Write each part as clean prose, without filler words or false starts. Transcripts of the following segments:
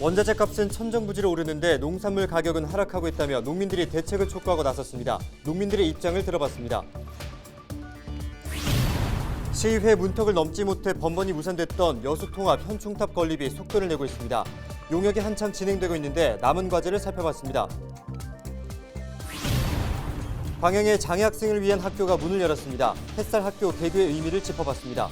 원자재 값은 천정부지로 오르는데 농산물 가격은 하락하고 있다며 농민들이 대책을 촉구하고 나섰습니다. 농민들의 입장을 들어봤습니다. 시의회 문턱을 넘지 못해 번번이 무산됐던 여수통합 현충탑 건립이 속도를 내고 있습니다. 용역이 한창 진행되고 있는데 남은 과제를 살펴봤습니다. 광양의 장애 학생을 위한 학교가 문을 열었습니다. 햇살 학교 개교의 의미를 짚어봤습니다.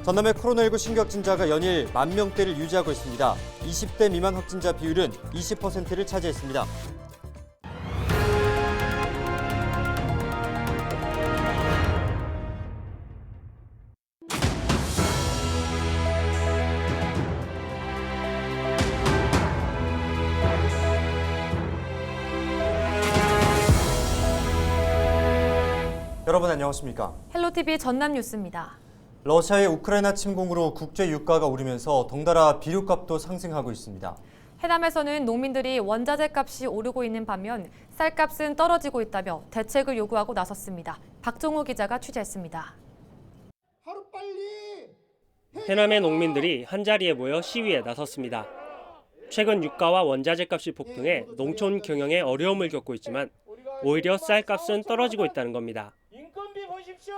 전남의 코로나19 신규 확진자가 연일 10,000명대를 유지하고 있습니다. 20대 미만 확진자 비율은 20%를 차지했습니다. 여러분 안녕하십니까? 헬로티비 전남 뉴스입니다. 러시아의 우크라이나 침공으로 국제 유가가 오르면서 덩달아 비료값도 상승하고 있습니다. 해남에서는 농민들이 원자재 값이 오르고 있는 반면 쌀값은 떨어지고 있다며 대책을 요구하고 나섰습니다. 박종호 기자가 취재했습니다. 해남의 농민들이 한자리에 모여 시위에 나섰습니다. 최근 유가와 원자재 값이 폭등해 농촌 경영에 어려움을 겪고 있지만 오히려 쌀값은 떨어지고 있다는 겁니다.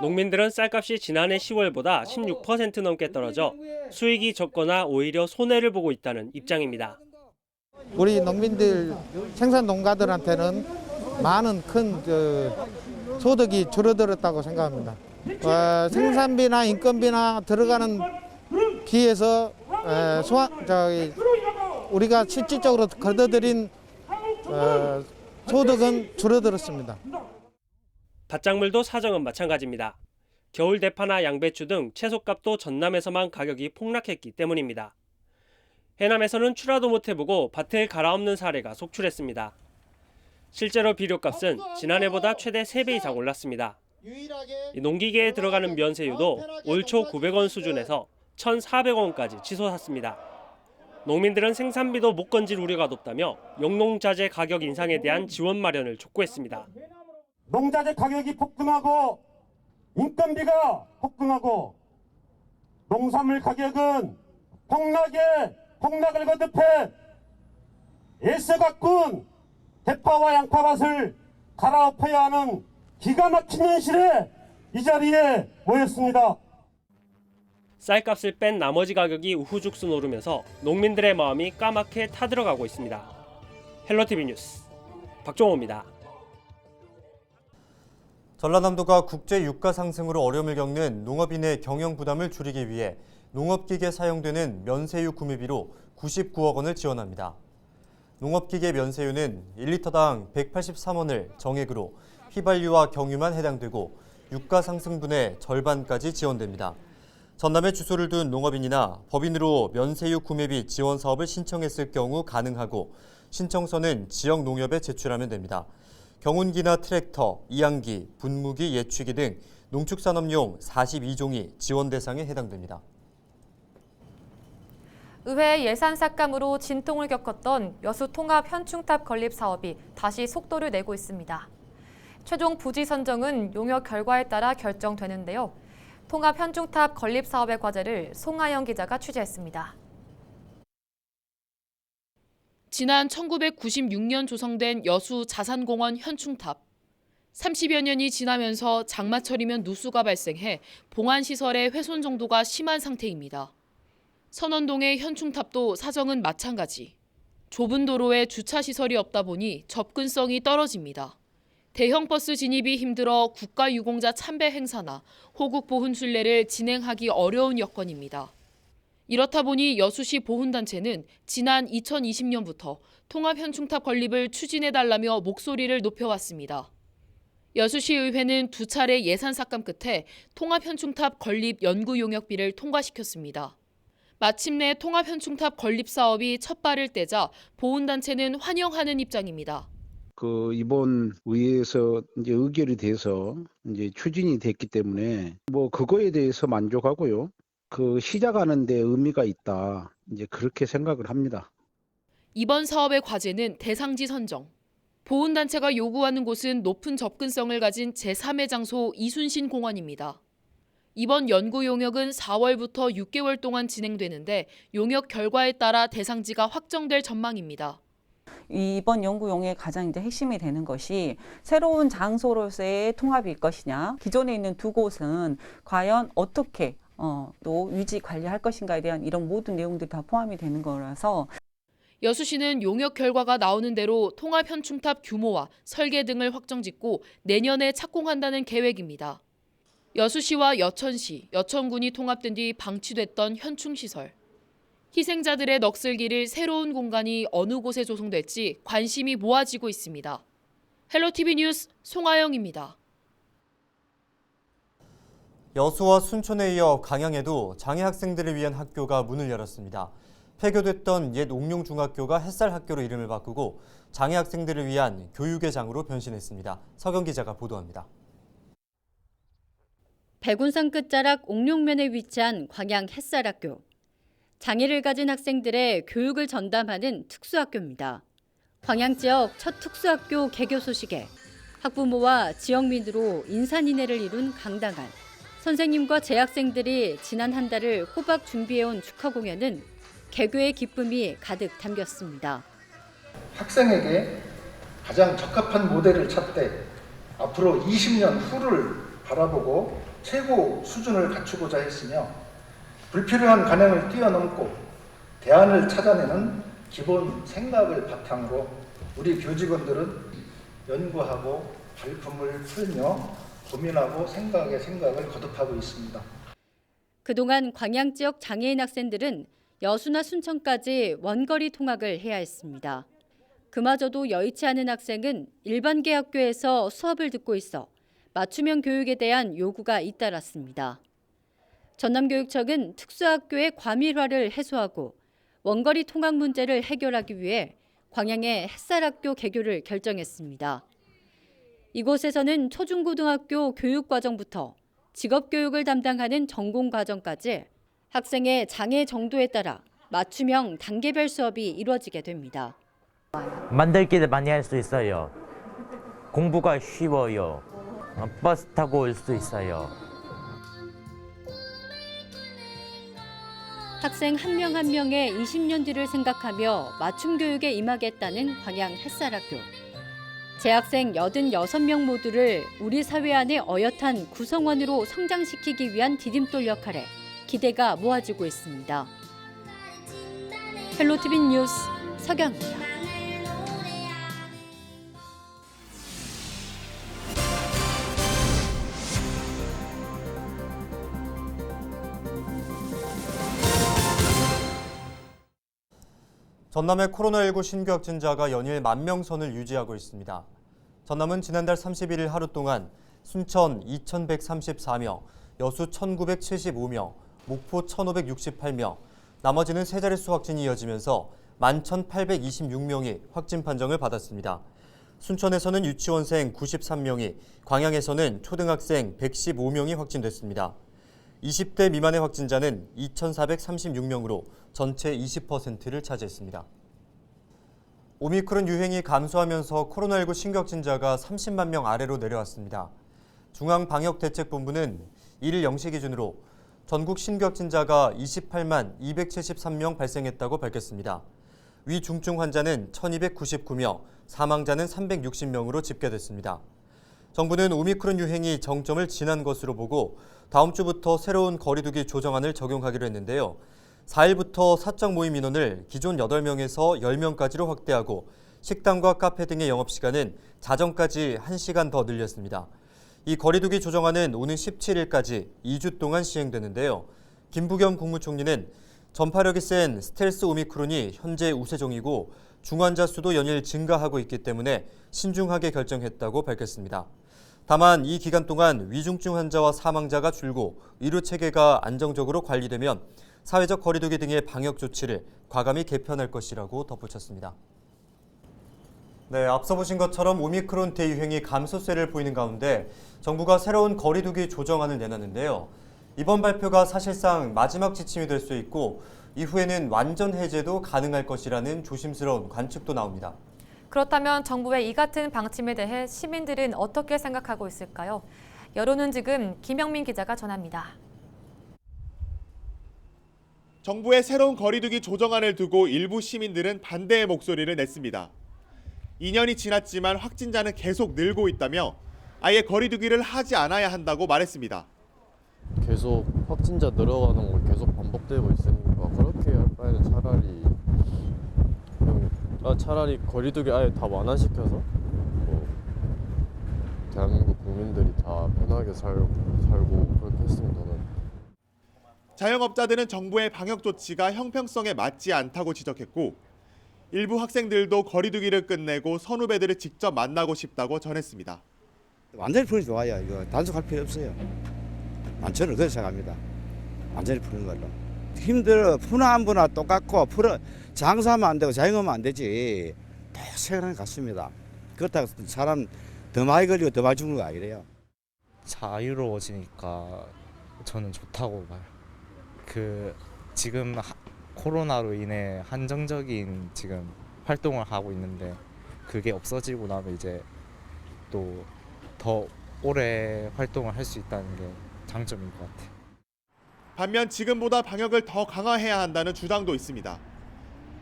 농민들은 쌀값이 지난해 10월보다 16% 넘게 떨어져 수익이 적거나 오히려 손해를 보고 있다는 입장입니다. 우리 농민들, 생산 농가들한테는 많은 큰 소득이 줄어들었다고 생각합니다. 생산비나 인건비나 들어가는 비해서 우리가 실질적으로 걷어들인 소득은 줄어들었습니다. 밭작물도 사정은 마찬가지입니다. 겨울 대파나 양배추 등 채소값도 전남에서만 가격이 폭락했기 때문입니다. 해남에서는 출하도 못해보고 밭을 갈아엎는 사례가 속출했습니다. 실제로 비료값은 지난해보다 최대 3배 이상 올랐습니다. 농기계에 들어가는 면세유도 올 초 900원 수준에서 1,400원까지 치솟았습니다. 농민들은 생산비도 못 건질 우려가 높다며 영농자재 가격 인상에 대한 지원 마련을 촉구했습니다. 농자재 가격이 폭등하고 인건비가 폭등하고 농산물 가격은 폭락을 거듭해 애써 가꾼 대파와 양파밭을 갈아엎어야 하는 기가 막힌 현실에 이 자리에 모였습니다. 쌀값을 뺀 나머지 가격이 우후죽순 오르면서 농민들의 마음이 까맣게 타들어가고 있습니다. 헬로티비 뉴스 박종호입니다. 전라남도가 국제 유가 상승으로 어려움을 겪는 농업인의 경영 부담을 줄이기 위해 농업기계에 사용되는 면세유 구매비로 99억 원을 지원합니다. 농업기계 면세유는 1리터당 183원을 정액으로 휘발유와 경유만 해당되고 유가 상승분의 절반까지 지원됩니다. 전남에 주소를 둔 농업인이나 법인으로 면세유 구매비 지원 사업을 신청했을 경우 가능하고 신청서는 지역 농협에 제출하면 됩니다. 경운기나 트랙터, 이항기, 분무기, 예추기 등 농축산업용 42종이 지원 대상에 해당됩니다. 의회 예산 삭감으로 진통을 겪었던 여수 통합 현충탑 건립 사업이 다시 속도를 내고 있습니다. 최종 부지 선정은 용역 결과에 따라 결정되는데요. 통합 현충탑 건립 사업의 과제를 송하영 기자가 취재했습니다. 지난 1996년 조성된 여수 자산공원 현충탑. 30여 년이 지나면서 장마철이면 누수가 발생해 봉안시설의 훼손 정도가 심한 상태입니다. 선원동의 현충탑도 사정은 마찬가지. 좁은 도로에 주차시설이 없다 보니 접근성이 떨어집니다. 대형 버스 진입이 힘들어 국가유공자 참배 행사나 호국 보훈 순례를 진행하기 어려운 여건입니다. 이렇다 보니 여수시 보훈단체는 지난 2020년부터 통합현충탑 건립을 추진해달라며 목소리를 높여왔습니다. 여수시의회는 2차례 예산 삭감 끝에 통합현충탑 건립 연구 용역비를 통과시켰습니다. 마침내 통합현충탑 건립 사업이 첫 발을 떼자 보훈단체는 환영하는 입장입니다. 이번 의회에서 이제 의결이 돼서 이제 추진이 됐기 때문에 그거에 대해서 만족하고요. 시작하는 데 의미가 있다. 이제 그렇게 생각을 합니다. 이번 사업의 과제는 대상지 선정. 보훈단체가 요구하는 곳은 높은 접근성을 가진 제3의 장소 이순신 공원입니다. 이번 연구 용역은 4월부터 6개월 동안 진행되는데 용역 결과에 따라 대상지가 확정될 전망입니다. 이번 연구 용역의 가장 이제 핵심이 되는 것이 새로운 장소로서의 통합일 것이냐, 기존에 있는 두 곳은 과연 어떻게 또 유지 관리할 것인가에 대한 이런 모든 내용들이 다 포함이 되는 거라서 여수시는 용역 결과가 나오는 대로 통합 현충탑 규모와 설계 등을 확정짓고 내년에 착공한다는 계획입니다. 여수시와 여천시, 여천군이 통합된 뒤 방치됐던 현충시설. 희생자들의 넋을기릴 새로운 공간이 어느 곳에 조성될지 관심이 모아지고 있습니다. 헬로티비 뉴스 송하영입니다. 여수와 순천에 이어 강양에도 장애 학생들을 위한 학교가 문을 열었습니다. 폐교됐던 옛 옥룡중학교가 햇살학교로 이름을 바꾸고 장애 학생들을 위한 교육의 장으로 변신했습니다. 서경 기자가 보도합니다. 백운산 끝자락 옥룡면에 위치한 광양 햇살학교. 장애를 가진 학생들의 교육을 전담하는 특수학교입니다. 광양 지역 첫 특수학교 개교 소식에 학부모와 지역민으로 인산인해를 이룬 강당안. 선생님과 재학생들이 지난 한 달을 호박 준비해온 축하 공연은 개교의 기쁨이 가득 담겼습니다. 학생에게 가장 적합한 모델을 찾되 앞으로 20년 후를 바라보고 최고 수준을 갖추고자 했으며 불필요한 관행을 뛰어넘고 대안을 찾아내는 기본 생각을 바탕으로 우리 교직원들은 연구하고 발품을 풀며 고민하고 생각을 거듭하고 있습니다. 그동안 광양 지역 장애인 학생들은 여수나 순천까지 원거리 통학을 해야 했습니다. 그마저도 여의치 않은 학생은 일반계 학교에서 수업을 듣고 있어 맞춤형 교육에 대한 요구가 잇따랐습니다. 전남교육청은 특수학교의 과밀화를 해소하고 원거리 통학 문제를 해결하기 위해 광양의 햇살학교 개교를 결정했습니다. 이곳에서는 초중고등학교 교육과정부터 직업교육을 담당하는 전공과정까지 학생의 장애 정도에 따라 맞춤형 단계별 수업이 이루어지게 됩니다. 만들기를 많이 할 수 있어요. 공부가 쉬워요. 버스 타고 올 수 있어요. 학생 한 명 한 명의 20년 뒤를 생각하며 맞춤 교육에 임하겠다는 광양 햇살학교. 재학생 86명 모두를 우리 사회 안의 어엿한 구성원으로 성장시키기 위한 디딤돌 역할에 기대가 모아지고 있습니다. 헬로티비 뉴스 서경입니다. 전남의 코로나19 신규 확진자가 연일 10,000명 선을 유지하고 있습니다. 전남은 지난달 31일 하루 동안 순천 2,134명, 여수 1,975명, 목포 1,568명, 나머지는 세 자릿수 확진이 이어지면서 11,826명이 확진 판정을 받았습니다. 순천에서는 유치원생 93명이, 광양에서는 초등학생 115명이 확진됐습니다. 20대 미만의 확진자는 2,436명으로 전체 20%를 차지했습니다. 오미크론 유행이 감소하면서 코로나19 신규 확진자가 30만 명 아래로 내려왔습니다. 중앙방역대책본부는 1일 0시 기준으로 전국 신규 확진자가 28만 273명 발생했다고 밝혔습니다. 위중증 환자는 1,299명, 사망자는 360명으로 집계됐습니다. 정부는 오미크론 유행이 정점을 지난 것으로 보고 다음 주부터 새로운 거리두기 조정안을 적용하기로 했는데요. 4일부터 사적 모임 인원을 기존 8명에서 10명까지로 확대하고 식당과 카페 등의 영업시간은 자정까지 1시간 더 늘렸습니다. 이 거리두기 조정안은 오는 17일까지 2주 동안 시행되는데요. 김부겸 국무총리는 전파력이 센 스텔스 오미크론이 현재 우세종이고 중환자 수도 연일 증가하고 있기 때문에 신중하게 결정했다고 밝혔습니다. 다만 이 기간 동안 위중증 환자와 사망자가 줄고 의료 체계가 안정적으로 관리되면 사회적 거리두기 등의 방역 조치를 과감히 개편할 것이라고 덧붙였습니다. 네, 앞서 보신 것처럼 오미크론 대유행이 감소세를 보이는 가운데 정부가 새로운 거리두기 조정안을 내놨는데요. 이번 발표가 사실상 마지막 지침이 될 수 있고 이후에는 완전 해제도 가능할 것이라는 조심스러운 관측도 나옵니다. 그렇다면 정부의 이 같은 방침에 대해 시민들은 어떻게 생각하고 있을까요? 여론은 지금 김영민 기자가 전합니다. 정부의 새로운 거리두기 조정안을 두고 일부 시민들은 반대의 목소리를 냈습니다. 2년이 지났지만 확진자는 계속 늘고 있다며 아예 거리두기를 하지 않아야 한다고 말했습니다. 계속 확진자 늘어가는 거 계속 반복되고 있으니까 그렇게 할 바에는 차라리 거리두기 아예 다 완화시켜서 뭐 대한민국 국민들이 다 편하게 살고 그렇게 했으면 저는. 자영업자들은 정부의 방역 조치가 형평성에 맞지 않다고 지적했고 일부 학생들도 거리두기를 끝내고 선후배들을 직접 만나고 싶다고 전했습니다. 완전히 풀이 좋아요. 이거 단속할 필요 없어요. 저는 그렇게 생각합니다. 완전히 푸는 걸로. 힘들어. 푸나 안 푸나 똑같고 장사하면 안 되고 자영업하면 안 되지. 다 생각하는 것 같습니다. 그렇다고 사람 더 많이 걸리고 더 많이 죽는 거 아니래요. 자유로워지니까 저는 좋다고 봐요. 지금 코로나로 인해 한정적인 지금 활동을 하고 있는데 그게 없어지고 나면 이제 또 더 오래 활동을 할 수 있다는 게 장점인 것 같아요. 반면 지금보다 방역을 더 강화해야 한다는 주장도 있습니다.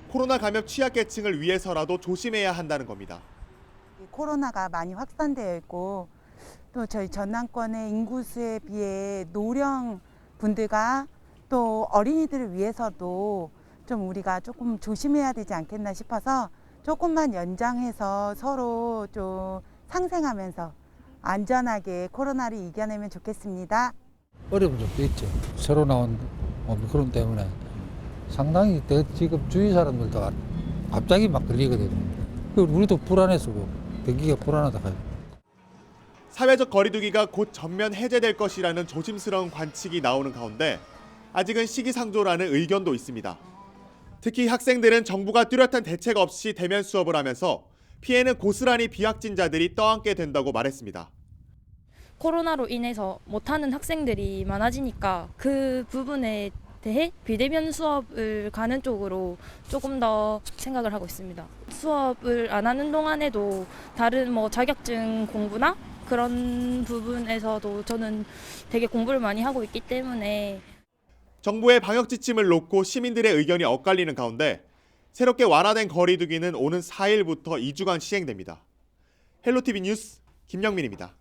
코로나 감염 취약계층을 위해서라도 조심해야 한다는 겁니다. 코로나가 많이 확산되어 있고 또 저희 전남권의 인구수에 비해 노령 분들과 또 어린이들을 위해서도 좀 우리가 조금 조심해야 되지 않겠나 싶어서 조금만 연장해서 서로 좀 상생하면서 안전하게 코로나를 이겨내면 좋겠습니다. 어려운 점도 있죠. 새로 나온 오미크론 때문에 상당히 지금 주위 사람들도 갑자기 막 걸리거든요. 우리도 불안해서 경기가 불안하다. 사회적 거리두기가 곧 전면 해제될 것이라는 조심스러운 관측이 나오는 가운데 아직은 시기상조라는 의견도 있습니다. 특히 학생들은 정부가 뚜렷한 대책 없이 대면 수업을 하면서 피해는 고스란히 비확진자들이 떠안게 된다고 말했습니다. 코로나로 인해서 못하는 학생들이 많아지니까 그 부분에 대해 비대면 수업을 가는 쪽으로 조금 더 생각을 하고 있습니다. 수업을 안 하는 동안에도 다른 자격증 공부나 그런 부분에서도 저는 되게 공부를 많이 하고 있기 때문에 정부의 방역 지침을 놓고 시민들의 의견이 엇갈리는 가운데 새롭게 완화된 거리두기는 오는 4일부터 2주간 시행됩니다. 헬로티비 뉴스 김영민입니다.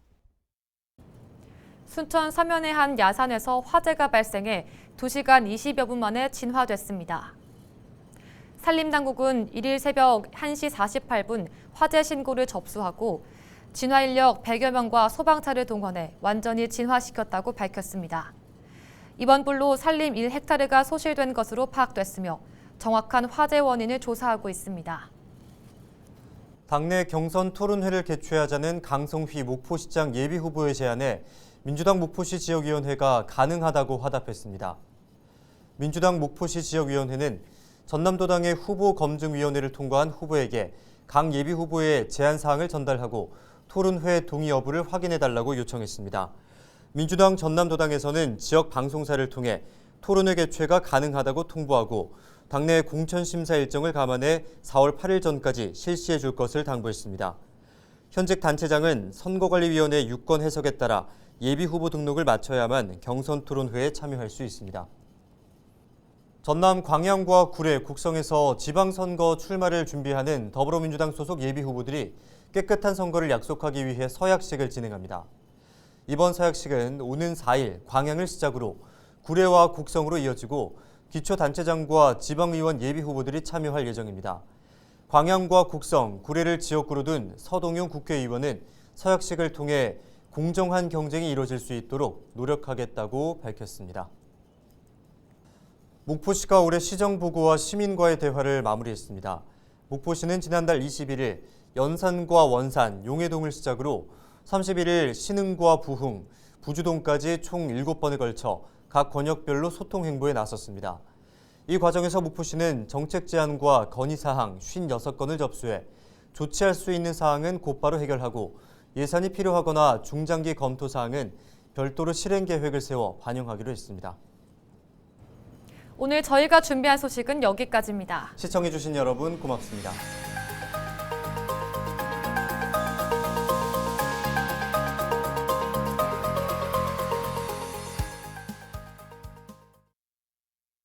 순천 서면의 한 야산에서 화재가 발생해 2시간 20여 분 만에 진화됐습니다. 산림당국은 1일 새벽 1시 48분 화재 신고를 접수하고 진화 인력 100여 명과 소방차를 동원해 완전히 진화시켰다고 밝혔습니다. 이번 불로 산림 1헥타르가 소실된 것으로 파악됐으며 정확한 화재 원인을 조사하고 있습니다. 당내 경선 토론회를 개최하자는 강성휘 목포시장 예비후보의 제안에 민주당 목포시 지역위원회가 가능하다고 화답했습니다. 민주당 목포시 지역위원회는 전남도당의 후보검증위원회를 통과한 후보에게 강 예비후보의 제안사항을 전달하고 토론회 동의 여부를 확인해달라고 요청했습니다. 민주당 전남도당에서는 지역 방송사를 통해 토론회 개최가 가능하다고 통보하고 당내 공천심사 일정을 감안해 4월 8일 전까지 실시해 줄 것을 당부했습니다. 현직 단체장은 선거관리위원회 유권 해석에 따라 예비후보 등록을 마쳐야만 경선 토론회에 참여할 수 있습니다. 전남 광양과 구례, 국성에서 지방선거 출마를 준비하는 더불어민주당 소속 예비후보들이 깨끗한 선거를 약속하기 위해 서약식을 진행합니다. 이번 서약식은 오는 4일 광양을 시작으로 구례와 국성으로 이어지고 기초단체장과 지방의원 예비후보들이 참여할 예정입니다. 광양과 국성, 구례를 지역구로 둔 서동용 국회의원은 서약식을 통해 공정한 경쟁이 이뤄질 수 있도록 노력하겠다고 밝혔습니다. 목포시가 올해 시정보고와 시민과의 대화를 마무리했습니다. 목포시는 지난달 21일 연산과 원산, 용해동을 시작으로 31일 신흥과 부흥, 부주동까지 총 7번에 걸쳐 각 권역별로 소통 행보에 나섰습니다. 이 과정에서 목포시는 정책 제안과 건의사항 56건을 접수해 조치할 수 있는 사항은 곧바로 해결하고 예산이 필요하거나 중장기 검토 사항은 별도로 실행 계획을 세워 반영하기로 했습니다. 오늘 저희가 준비한 소식은 여기까지입니다. 시청해주신 여러분 고맙습니다.